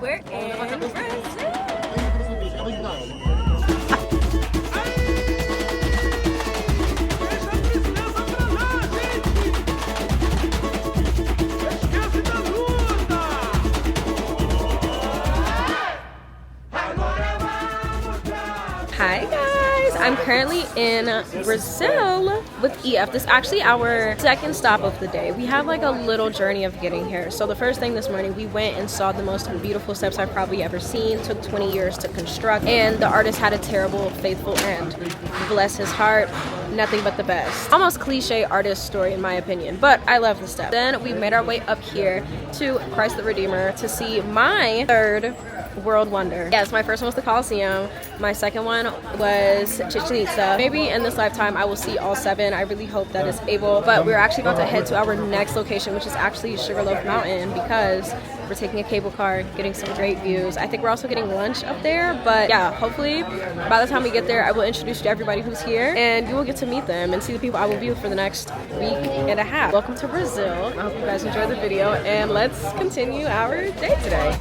We're in Brazil. Hi guys, I'm currently in Brazil with EF. This is actually our second stop of the day. We have like a little journey of getting here. So the first thing this morning, we went and saw the most beautiful steps I've probably ever seen. Took 20 years to construct, and the artist had a terrible, faithful end. Bless his heart, nothing but the best. Almost cliche artist story in my opinion, but I love the step. Then we made our way up here to Christ the Redeemer to see my third world wonder. Yes, my first one was the Colosseum. My second one was Chichen Itza. Maybe in this lifetime I will see all 7. I really hope that is able. But we're actually about to head to our next location, which is actually Sugarloaf Mountain, because we're taking a cable car, getting some great views. I think we're also getting lunch up there. But yeah, hopefully by the time we get there, I will introduce you to everybody who's here, and you will get to meet them and see the people I will be with for the next week and a half. Welcome to Brazil. I hope you guys enjoyed the video, and let's continue our day today.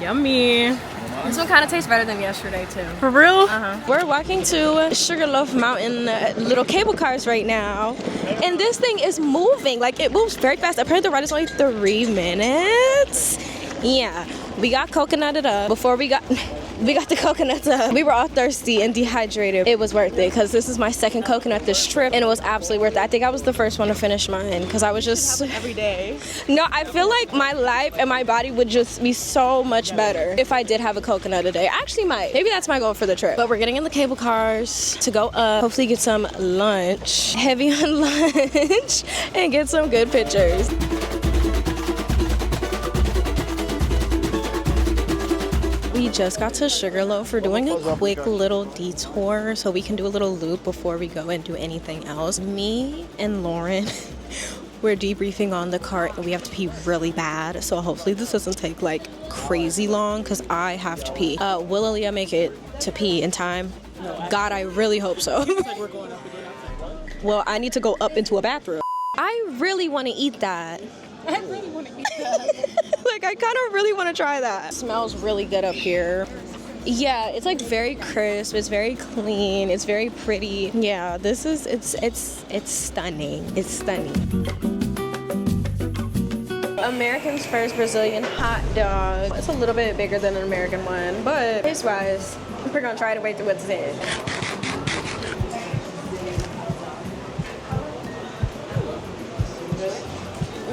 Yummy. This one kind of tastes better than yesterday too. For real? We're walking to Sugarloaf Mountain little cable cars right now, and this thing is moving. Like, it moves very fast. Apparently the ride is only 3 minutes. Yeah, we got coconutted up before we got the coconuts up. We were all thirsty and dehydrated. It was worth it because this is my second coconut this trip, and it was absolutely worth it. I think I was the first one to finish mine because I was just Every day. No, I feel like my life and my body would just be so much better if I did have a coconut a day. I actually might. Maybe that's my goal for the trip. But we're getting in the cable cars to go up, hopefully get some lunch, heavy on lunch, and get some good pictures. We just got to Sugarloaf. We're doing a quick little detour so we can do a little loop before we go and do anything else. Me and Lauren, we're debriefing on the cart, and we have to pee really bad. So hopefully this doesn't take like crazy long because I have to pee. Will Ilya make it to pee in time? God, I really hope so. Well, I need to go up into a bathroom. I really want to eat that. I really want to eat that. Like, I kind of really want to try that. It smells really good up here. Yeah, it's like very crisp. It's very clean. It's very pretty. Yeah, this is it's stunning. It's stunning. American's first Brazilian hot dog. It's a little bit bigger than an American one, but taste-wise, we're gonna try to wait through what's in.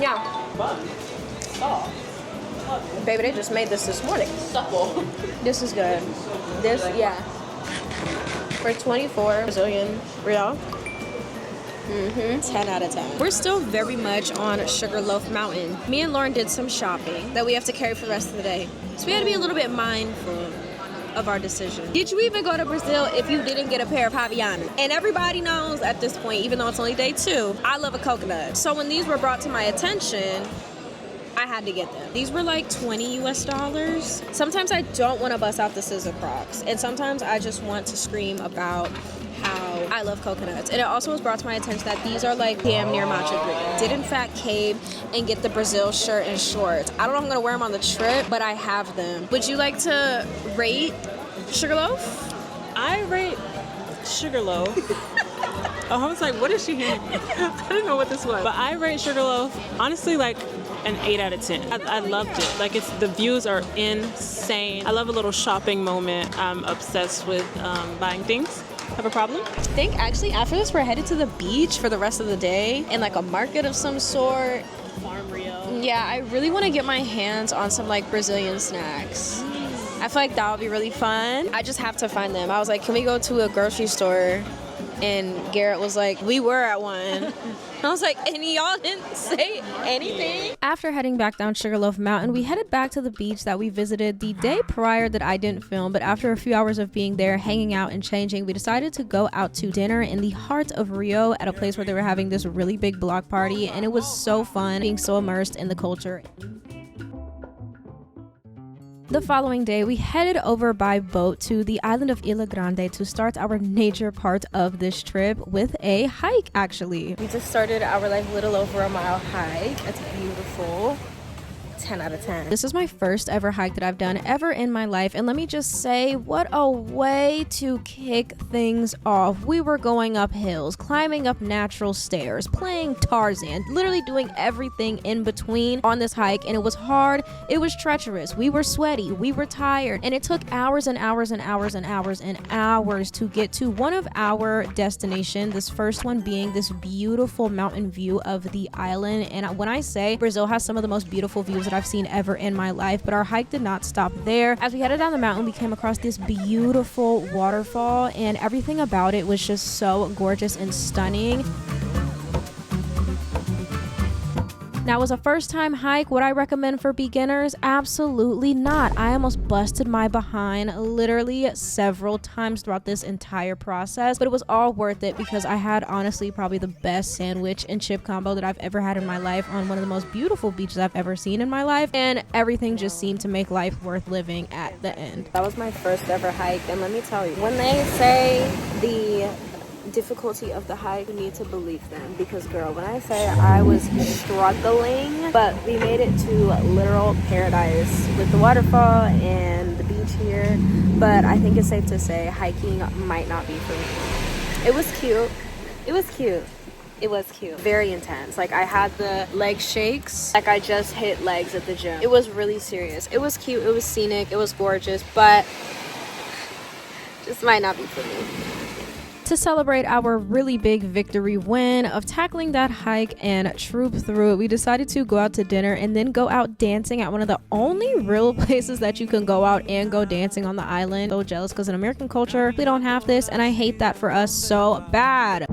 Yeah. Baby, they just made this morning. Supple. This is good. This, yeah. For 24 Brazilian real. 10 out of 10. We're still very much on Sugarloaf Mountain. Me and Lauren did some shopping that we have to carry for the rest of the day. So we had to be a little bit mindful of our decision. Did you even go to Brazil if you didn't get a pair of Havaianas? And everybody knows at this point, even though it's only day 2, I love a coconut. So when these were brought to my attention, I had to get them. These were like $20 US. Sometimes I don't want to bust out the scissor Crocs, and sometimes I just want to scream about how I love coconuts. And it also was brought to my attention that these are like damn near matcha green. Did in fact cave and get the Brazil shirt and shorts. I don't know if I'm gonna wear them on the trip, but I have them. Would you like to rate Sugarloaf? I rate Sugarloaf. Oh, I was like, what is she handing me? I didn't know what this was. But I rate Sugarloaf, honestly, like an 8 out of 10. I loved it. Like, the views are insane. I love a little shopping moment. I'm obsessed with buying things. Have a problem? I think actually after this we're headed to the beach for the rest of the day, and like a market of some sort. Farm Rio. Yeah, I really want to get my hands on some like Brazilian snacks. I feel like that would be really fun. I just have to find them. I was like, can we go to a grocery store? And Garrett was like, we were at one. I was like, and y'all didn't say anything? After heading back down Sugarloaf Mountain, we headed back to the beach that we visited the day prior that I didn't film, but after a few hours of being there, hanging out and changing, we decided to go out to dinner in the heart of Rio at a place where they were having this really big block party, and it was so fun being so immersed in the culture. The following day, we headed over by boat to the island of Ilha Grande to start our nature part of this trip with a hike, actually. We just started our like little over a mile hike. It's beautiful. 10 out of 10. This is my first ever hike that I've done ever in my life, and let me just say, what a way to kick things off. We were going up hills, climbing up natural stairs, playing Tarzan, literally doing everything in between on this hike, and it was hard, it was treacherous, we were sweaty, we were tired, and it took hours and hours and hours and hours and hours to get to one of our destinations, this first one being this beautiful mountain view of the island. And when I say Brazil has some of the most beautiful views that I've seen ever in my life, but our hike did not stop there. As we headed down the mountain, we came across this beautiful waterfall, and everything about it was just so gorgeous and stunning. Now, as a first-time hike, would I recommend for beginners? Absolutely not. I almost busted my behind literally several times throughout this entire process, but it was all worth it because I had honestly probably the best sandwich and chip combo that I've ever had in my life on one of the most beautiful beaches I've ever seen in my life, and everything just seemed to make life worth living at the end. That was my first ever hike, and let me tell you, when they say the difficulty of the hike, you need to believe them, because girl, when I say I was struggling, but we made it to literal paradise with the waterfall and the beach here. But I think it's safe to say hiking might not be for me. It was cute, very intense. Like, I had the leg shakes like I just hit legs at the gym. It was really serious. It was cute, it was scenic, it was gorgeous, but just might not be for me. To celebrate our really big victory win of tackling that hike and troop through it, we decided to go out to dinner and then go out dancing at one of the only real places that you can go out and go dancing on the island. So jealous, because in American culture we don't have this, and I hate that for us so bad.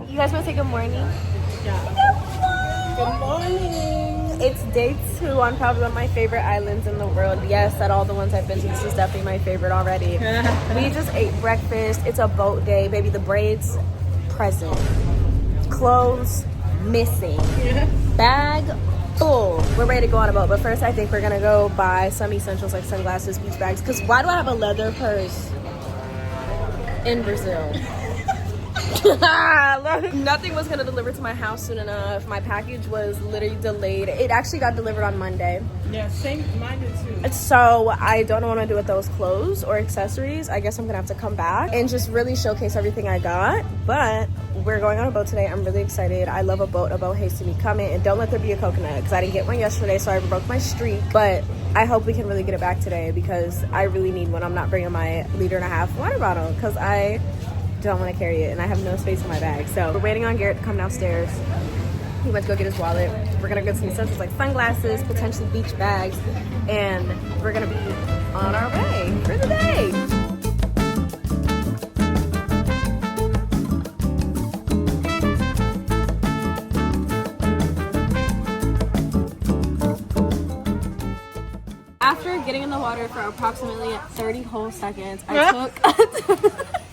You guys want to say good morning? Yeah. Good morning. It's day 2 on probably one of my favorite islands in the world. Yes, at all the ones I've been to, this is definitely my favorite already. We just ate breakfast. It's a boat day, baby. The braids, present. Clothes, missing. Bag, full. We're ready to go on a boat, but first I think we're gonna go buy some essentials like sunglasses, beach bags, because why do I have a leather purse in Brazil? Nothing was gonna deliver to my house soon enough. My package was literally delayed. It actually got delivered on Monday. Yeah, same. Mine did too. So I don't know what I'm gonna do with those clothes or accessories. I guess I'm gonna have to come back and just really showcase everything I got. But we're going on a boat today. I'm really excited. I love a boat. A boat hates to me. Coming, and don't let there be a coconut, because I didn't get one yesterday, so I broke my streak. But I hope we can really get it back today, because I really need one. I'm not bringing my 1.5 liter water bottle because I don't want to carry it and I have no space in my bag. So we're waiting on Garrett to come downstairs. He went to go get his wallet. We're gonna get some essentials like sunglasses, potentially beach bags, and we're gonna be on our way for the day. After getting in the water for approximately 30 whole seconds, I took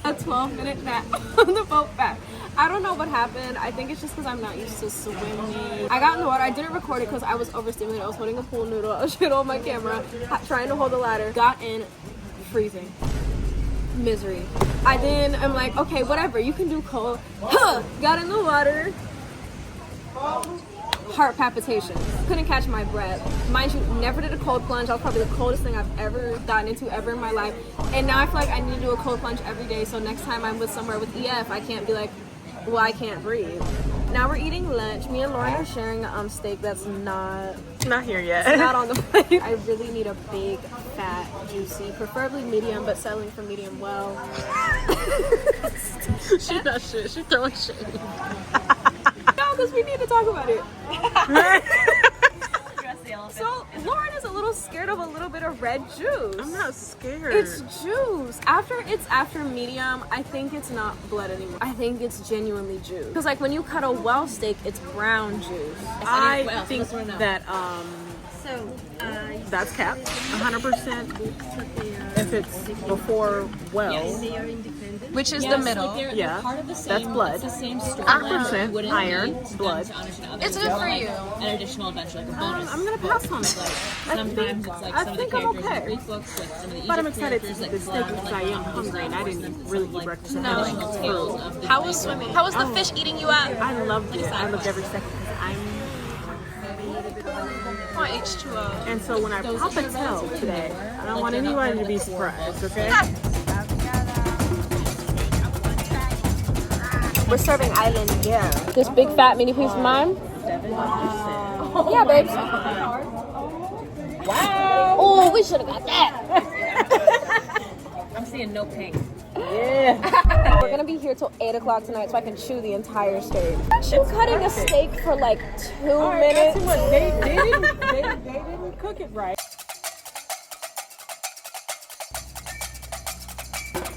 a 12-minute nap on the boat back. I don't know what happened. I think it's just because I'm not used to swimming. I got in the water. I didn't record it because I was overstimulated. I was holding a pool noodle. I was shit on my camera, trying to hold the ladder. Got in, freezing. Misery. I'm like, okay, whatever. You can do cold. Got in the water. Heart palpitations. Couldn't catch my breath. Mind you, never did a cold plunge. That was probably the coldest thing I've ever gotten into ever in my life. And now I feel like I need to do a cold plunge every day. So next time I'm with somewhere with EF, I can't be like, well, I can't breathe. Now we're eating lunch. Me and Lauren are sharing a steak that's not here yet. It's not on the plate. I really need a big, fat, juicy, preferably medium, but settling for medium well. She does shit. She's throwing shit. No, because we need to talk about it. So Lauren is a little scared of a little bit of red juice. I'm not scared. It's juice. After medium, I think it's not blood anymore. I think it's genuinely juice. Because like when you cut a well steak, it's brown juice. I think that So, That's capped. 100% if it's before well. Which is the middle. Yeah, that's blood. 100% iron, blood. It's good for you. An additional adventure, like a bonus. I'm gonna pass on it. Sometimes it's like some of the characters in the Greek books, like some of the But I'm Egypt excited to characters, eat like this steak because I am hungry and I didn't really eat breakfast. No. additional tales of the How was swimming? How was the fish eating you up? I loved it. I loved every second because I'm. On H2O. And so when I pop a tail today, I don't want anybody to be surprised, okay? We're serving island, yeah. This big fat mini piece of mine? Yeah, babes. Wow. Oh, we should have got that. I'm seeing no pink. Yeah. We're gonna be here till 8 o'clock tonight so I can chew the entire steak. Imagine cutting a steak for like 2 minutes. They didn't cook it right.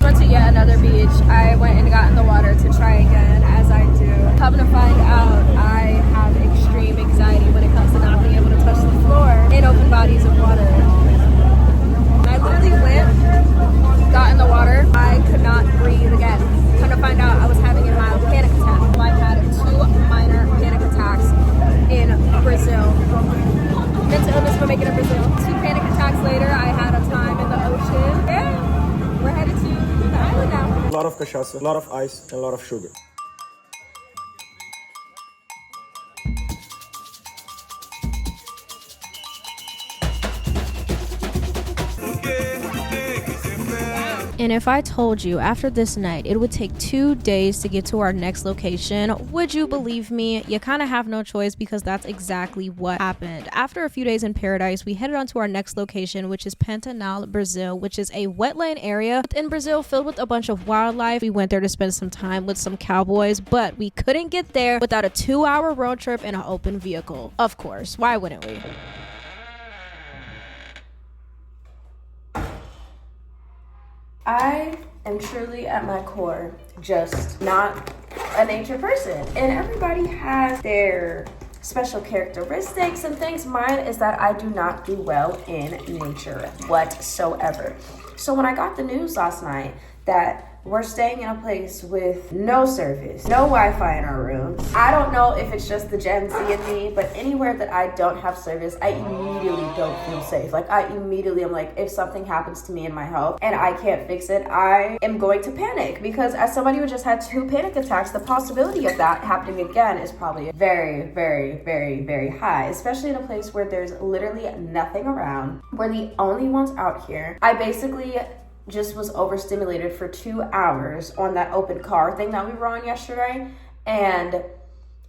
Went to yet another beach. I went and got in the water to try again, as I do. Come to find out, I have extreme anxiety when it comes to not being able to touch the floor in open bodies of water. And I literally went, got in the water, I could not breathe again. Come to find out, I was having a mild panic attack. I had 2 minor panic attacks in Brazil. Mental illness for making it Brazil. 2 panic attacks later, I had a time in the ocean. Yeah, we're headed to the island now. A lot of cachaça, a lot of ice, and a lot of sugar. And if I told you after this night it would take 2 days to get to our next location, would you believe me? You kind of have no choice because that's exactly what happened. After a few days in paradise, we headed on to our next location, which is Pantanal, Brazil, which is a wetland area in Brazil filled with a bunch of wildlife. We went there to spend some time with some cowboys, but we couldn't get there without a 2-hour road trip in an open vehicle. Of course, why wouldn't we? I am truly at my core just not a nature person, and everybody has their special characteristics and things. Mine is that I do not do well in nature whatsoever. So when I got the news last night that we're staying in a place with no service, no Wi-Fi in our rooms. I don't know if it's just the Gen Z in me, but anywhere that I don't have service, I immediately don't feel safe. Like I immediately am like, if something happens to me in my health and I can't fix it, I am going to panic, because as somebody who just had 2 panic attacks, the possibility of that happening again is probably very, very, very, very high, especially in a place where there's literally nothing around. We're the only ones out here. I basically just was overstimulated for 2 hours on that open car thing that we were on yesterday, and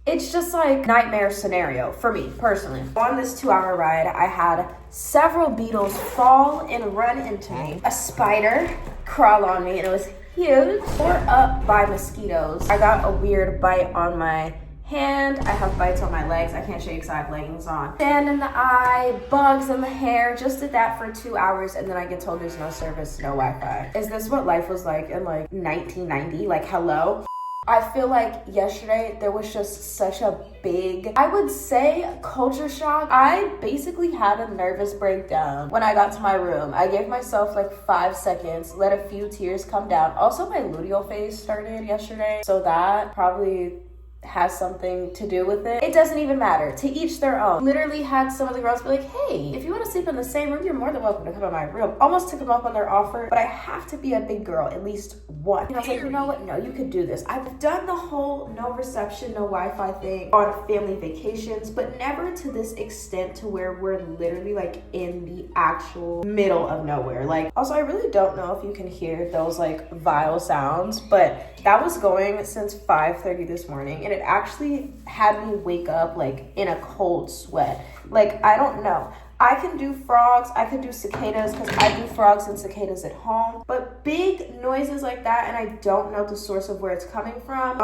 it's just like nightmare scenario for me personally. On this 2-hour ride, I had several beetles fall and run into me, a spider crawl on me, and it was huge. Tore up by mosquitoes. I got a weird bite on my hand. I have bites on my legs. I can't show you because I have leggings on. Sand in the eye, bugs in the hair. Just did that for 2 hours, and then I get told there's no service, no Wi-Fi. Is this what life was like in like 1990? Like, hello? I feel like yesterday there was just such a big, I would say, culture shock. I basically had a nervous breakdown when I got to my room. I gave myself like 5 seconds, let a few tears come down. Also, my luteal phase started yesterday, so that probably has something to do with it. It doesn't even matter. To each their own. Literally had some of the girls be like, hey, if you want to sleep in the same room, you're more than welcome to come in my room. Almost took them up on their offer, but I have to be a big girl, at least one. And I was like, you know what? No, you could do this. I've done the whole no reception, no Wi-Fi thing on family vacations, but never to this extent to where we're literally like in the actual middle of nowhere. Like, also, I really don't know if you can hear those like vile sounds, but that was going since 5:30 this morning, and it actually had me wake up like in a cold sweat. Like, I don't know. I can do frogs, I could do cicadas because I do frogs and cicadas at home, but big noises like that and I don't know the source of where it's coming from,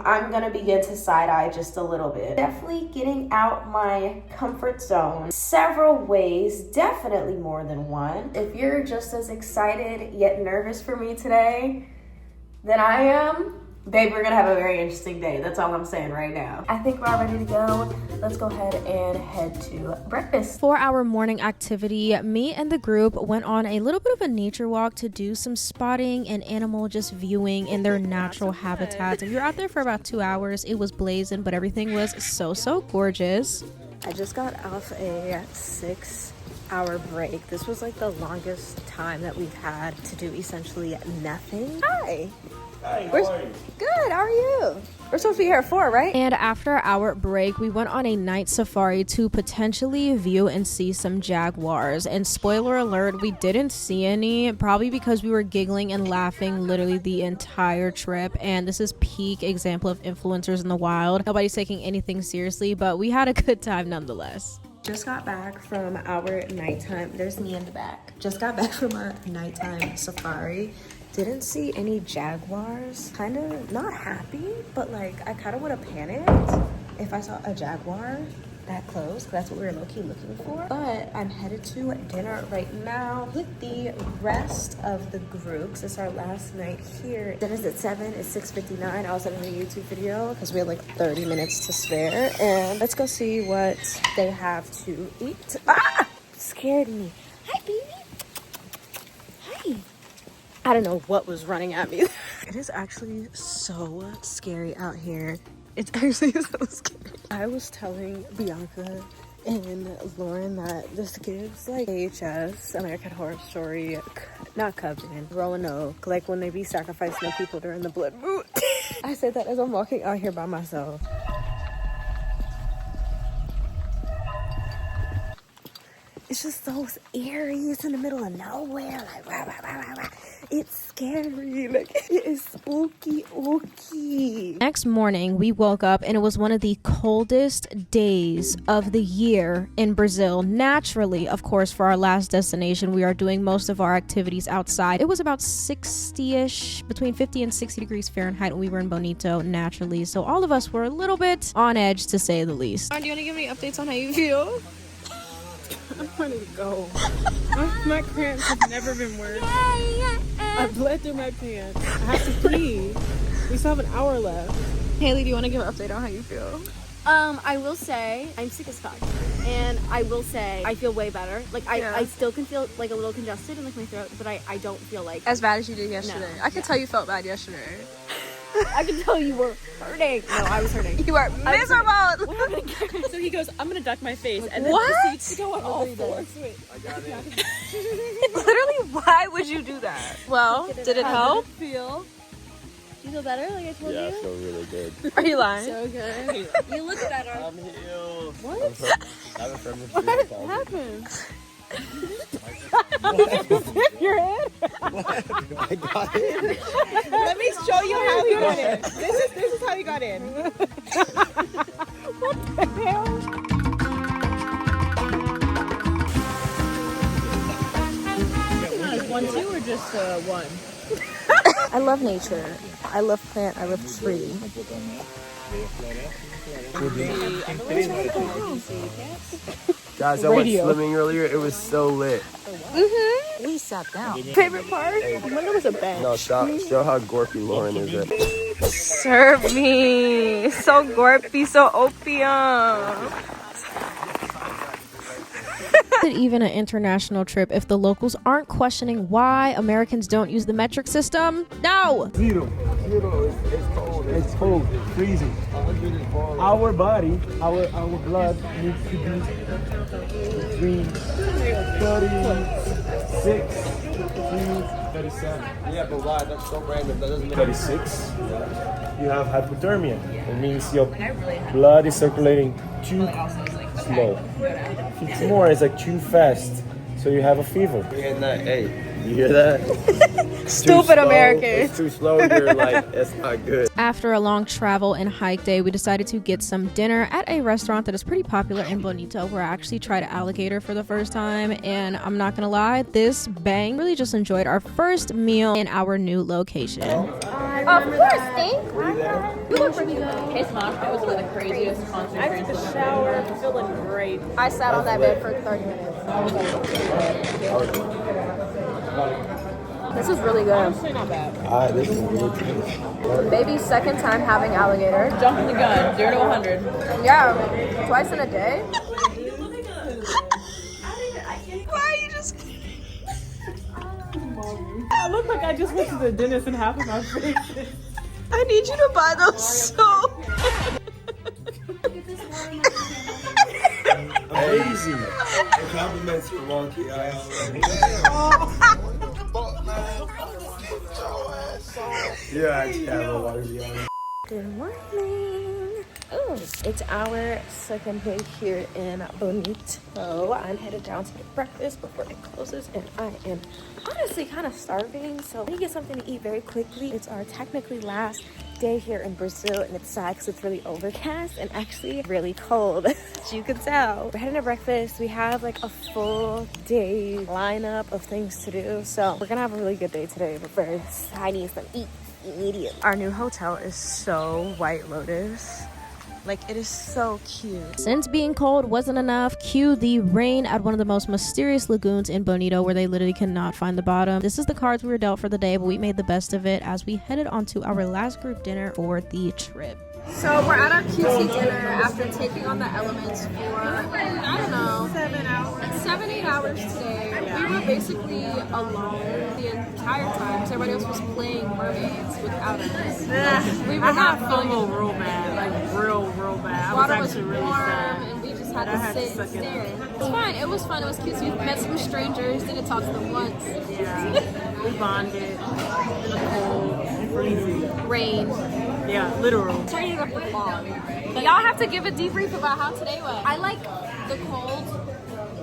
I'm gonna begin to side-eye just a little bit. Definitely getting out my comfort zone several ways, definitely more than one. If you're just as excited yet nervous for me today than I am, Babe, we're gonna have a very interesting day. That's all I'm saying right now. I think we're all ready to go. Let's go ahead and head to breakfast. For our morning activity, me and the group went on a little bit of a nature walk to do some spotting and animal just viewing in their natural habitats. And we were out there for about 2 hours. It was blazing, but everything was so gorgeous. I just got off a 6-hour break. This was like the longest time that we've had to do essentially nothing. Hi. Hi, how are you? Good, how are you? We're supposed to be here at 4, right? And after our break, we went on a night safari to potentially view and see some jaguars. And spoiler alert, we didn't see any, probably because we were giggling and laughing literally the entire trip. And this is peak example of influencers in the wild. Nobody's taking anything seriously, but we had a good time nonetheless. Just got back from our nighttime. There's me in the back. Just got back from our nighttime safari. Didn't see any jaguars. Kind of not happy, but like I kind of would have panicked if I saw a jaguar that close. That's what we were low-key looking for. But I'm headed to dinner right now with the rest of the group. This is our last night here. Dinner's at 7. It's 6:59. I was editing a YouTube video because we had like 30 minutes to spare. And let's go see what they have to eat. Ah! Scared me. Hi, baby. Hi. I don't know what was running at me. It is actually so scary out here. It's actually so scary. I was telling Bianca and Lauren that this gives like AHS, American Horror Story, not Covenant, Roanoke, like when they be sacrificing the people during the blood moon. I said that as I'm walking out here by myself. It's just so eerie. It's in the middle of nowhere. Like, rah, rah, rah, rah, rah. It's scary. Like, it is spooky. Next morning, we woke up and it was one of the coldest days of the year in Brazil. Naturally, of course, for our last destination, we are doing most of our activities outside. It was about 60-ish, between 50 and 60 degrees Fahrenheit when we were in Bonito, naturally. So all of us were a little bit on edge, to say the least. Do you want to give me updates on how you feel? I'm ready to go. My cramps have never been worse. I bled through my pants. I have to pee. We still have an hour left. Haley, do you want to give an update on how you feel? I will say I'm sick as fuck, and I will say I feel way better. Like I still can feel like a little congested in like my throat, but I don't feel like as bad as you did yesterday. No. I could tell you felt bad yesterday. I can tell you were hurting. No, I was hurting. You are miserable. So he goes, I'm gonna duck my face, and what? then proceeds to go on all fours. I got it. Literally, why would you do that? Well, did it help? Do you feel better? Like I told Yeah, I you. feel really good. Are you lying? So good. You look better. I'm healed. What? I have a friend with What happened? Your head? I got it. Let me show you how he got in. This is how he got in. What the hell? One, two, or just one? I love nature. I love plant. I love tree. Guys, I went swimming earlier. It was so lit. We sat down. Favorite part? There was a bench. No, stop. Show how gorky Lauren is. Serve me. So gorpy, so opium. Even an international trip if the locals aren't questioning why Americans don't use the metric system. No! Zero. It's cold. It's cold. Freezing. Our body, our blood needs to be between 36 to 37. Yeah, but why? That's so random. That doesn't make 36. You have hypothermia. It means your blood is circulating too slow. If it's more, it's like too fast. So you have a fever. Hey, you hear that? Stupid Americans. It's too slow. You're like, it's not good. After a long travel and hike day, we decided to get some dinner at a restaurant that is pretty popular in Bonito, where I actually tried alligator for the first time. And I'm not gonna lie, this bang. Really just enjoyed our first meal in our new location. Of course, thank you. Look pretty good. His mom was one of the craziest concert I took a shower. I'm feeling great. I sat on that bed for 30 minutes. This is really good. Honestly, not bad. This is really good. Maybe second time having alligator. Jumping the gun, 0 to 100. Yeah, twice in a day. Why are you just... I look like I just went to the dentist and half of my face. I need you to buy those soap. Amazing. Compliments for Monkey Eye. Yeah, I actually have a lot of the honest. Good morning. Oh, it's our second day here in Bonito. I'm headed down to get breakfast before it closes, and I am honestly kind of starving, so let me get something to eat very quickly. It's our technically last day here in Brazil, and it's sad because it's really overcast and actually really cold, as you can tell. We're heading to breakfast. We have like a full day lineup of things to do, so we're gonna have a really good day today. But first, I need some eat immediately. Our new hotel is so White Lotus. Like, it is so cute. Since being cold wasn't enough, cue the rain at one of the most mysterious lagoons in Bonito, where they literally cannot find the bottom. This is the cards we were dealt for the day, but we made the best of it as we headed on to our last group dinner for the trip. So we're at our cutesy dinner after taking on the elements for, I don't know, 7-8 hours today. We were basically alone the entire time, so everybody else was playing mermaids without us. We were not feeling FOMO real bad, like real bad. Water I was was actually warm, really sad. and we just had to sit and stare. It was fine. It was fun. It was cute. We met some strangers. Didn't talk to them once. Yeah, we bonded in the cold, freezing Rain. Yeah, literal. But y'all have to give a debrief about how today went. I like the cold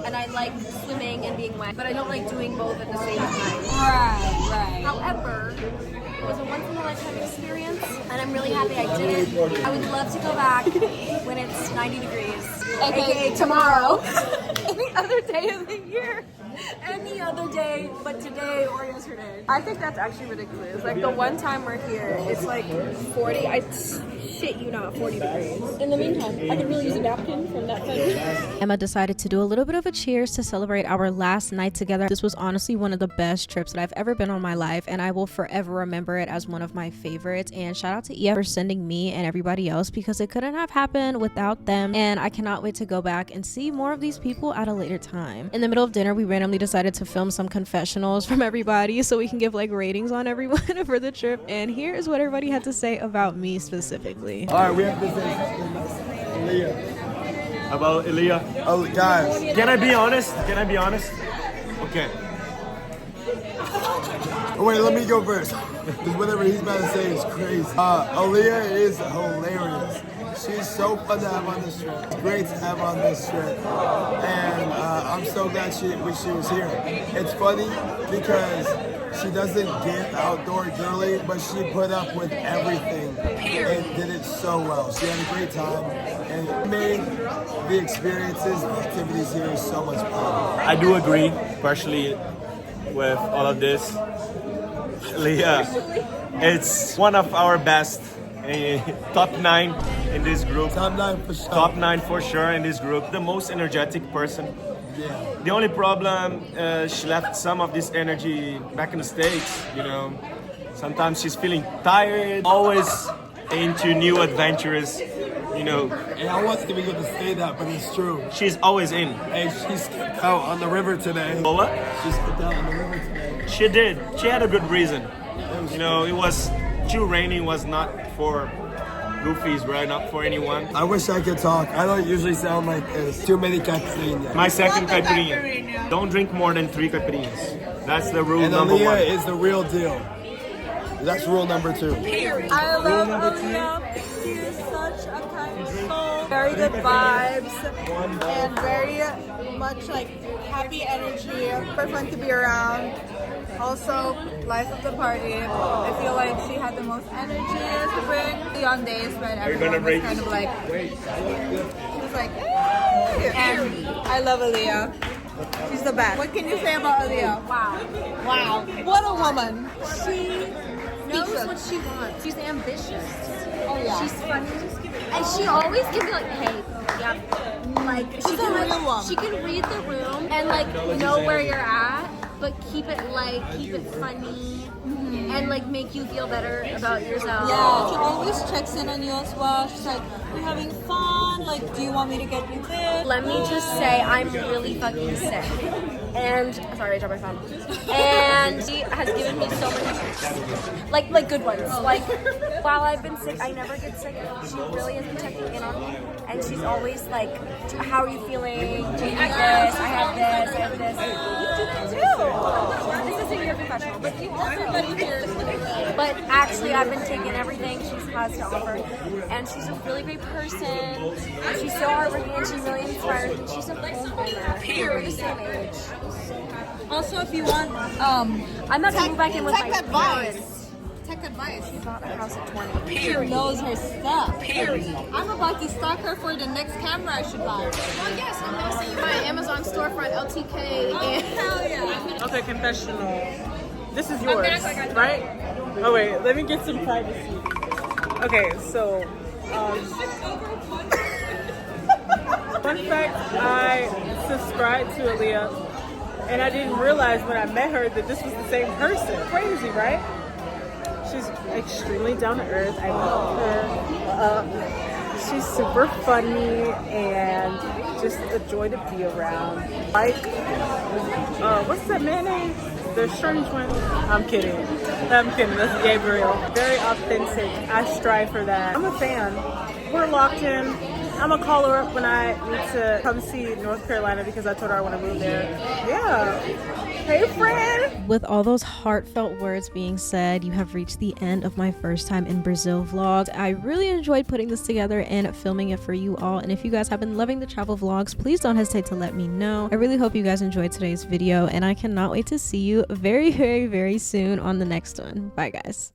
and I like swimming and being wet, but I don't like doing both at the same time. Right. However, it was a once-in-a-lifetime experience, and I'm really happy I did it. I would love to go back when it's 90 degrees. Okay, tomorrow. Any other day of the year. Any other day but today or yesterday. I think that's actually ridiculous. Like, the one time we're here, it's like 40. I shit you not, 40 degrees. In the meantime, I could really use a napkin from that side. Emma decided to do a little bit of a cheers to celebrate our last night together. This was honestly one of the best trips that I've ever been on in my life, and I will forever remember it as one of my favorites. And shout out to Ilha for sending me and everybody else, because it couldn't have happened without them, and I cannot wait to go back and see more of these people at a later time. In the middle of dinner, we randomly decided to film some confessionals from everybody so we can give like ratings on everyone for the trip, and here is what everybody had to say about me specifically. All right, we have to say Ilha. About Ilha. Oh, guys. Can I be honest? Okay. Oh, wait, let me go first. Because whatever he's about to say is crazy. Ilha is hilarious. She's so fun to have on this trip. It's great to have on this trip. And I'm so glad she was here. It's funny because she doesn't get outdoor girly, but she put up with everything and did it so well. She had a great time and it made the experiences, the activities here so much fun. I do agree, partially, with all of this. Ilha, it's one of our best. Top 9 in this group. Top 9 for sure. Top 9 for sure in this group. The most energetic person. Yeah. The only problem, she left some of this energy back in the States, you know. Sometimes she's feeling tired, always into new adventures, you know. And I wasn't even going to say that, but it's true. She's always in. And she skipped out on the river today. Oh, what? She skipped out on the river today. She did. She had a good reason. You know, it was too rainy, was not for goofies, right? Not for anyone. I wish I could talk. I don't usually sound like this. Too many caipirinhas. My second caipirinha. Don't drink more than 3 caipirinhas. That's the rule And number 1. Ilha is the real deal. That's rule number 2. I love Ilha. She is such a kind soul. Very good vibes and very much like happy energy. Very fun to be around. Also, life of the party. I feel like she had the most energy to bring on days when everyone was kind of like, she was like, hey. And I love Ilha. She's the best. What can you say about Ilha? Wow. What a woman. She knows what she wants. She's ambitious. Oh yeah. She's funny. And she always gives me like, hey, yep. Like, She's a real woman. She can read the room and like know where you're at. but keep it light, keep it funny, and like make you feel better about yourself. Yeah, she always checks in on you as well. She's like, "We're having fun. Like, do you want me to get you this?" Let me just say, I'm really fucking sick. And sorry, I dropped my phone. And she has given me so many treats, like good ones. Like while I've been sick, I never get sick. She really has been checking in on me, and she's always like, "How are you feeling? Do you need this? I have this. I have this." You do that too. This isn't your professional, but you everybody here. But actually, I've been taking everything she has to offer, and she's a really great person. She's so hardworking, and she really inspires me. She's a homemaker. We're the same age. Also, if you want, I'm not gonna move back in with my parents. Tech advice. She bought a house at 20. She knows her stuff. Period. I'm about to stalk her for the next camera I should buy. Oh yes, I'm gonna send you my Amazon storefront LTK. And Hell yeah. Okay, confessional. This is yours, right? Oh wait, let me get some privacy. Okay, so fun fact, I subscribed to Ilha, and I didn't realize when I met her that this was the same person. Crazy, right? She's extremely down to earth. I love her. She's super funny and just a joy to be around. Like, what's that man name? The strange one. I'm kidding. That's Gabriel. Very authentic. I strive for that. I'm a fan. We're locked in. I'm gonna call her up when I need to come see North Carolina because I told her I want to move there. Yeah. Hey, friend. With all those heartfelt words being said, you have reached the end of my first time in Brazil vlog. I really enjoyed putting this together and filming it for you all. And if you guys have been loving the travel vlogs, please don't hesitate to let me know. I really hope you guys enjoyed today's video, and I cannot wait to see you very, very, very soon on the next one. Bye, guys.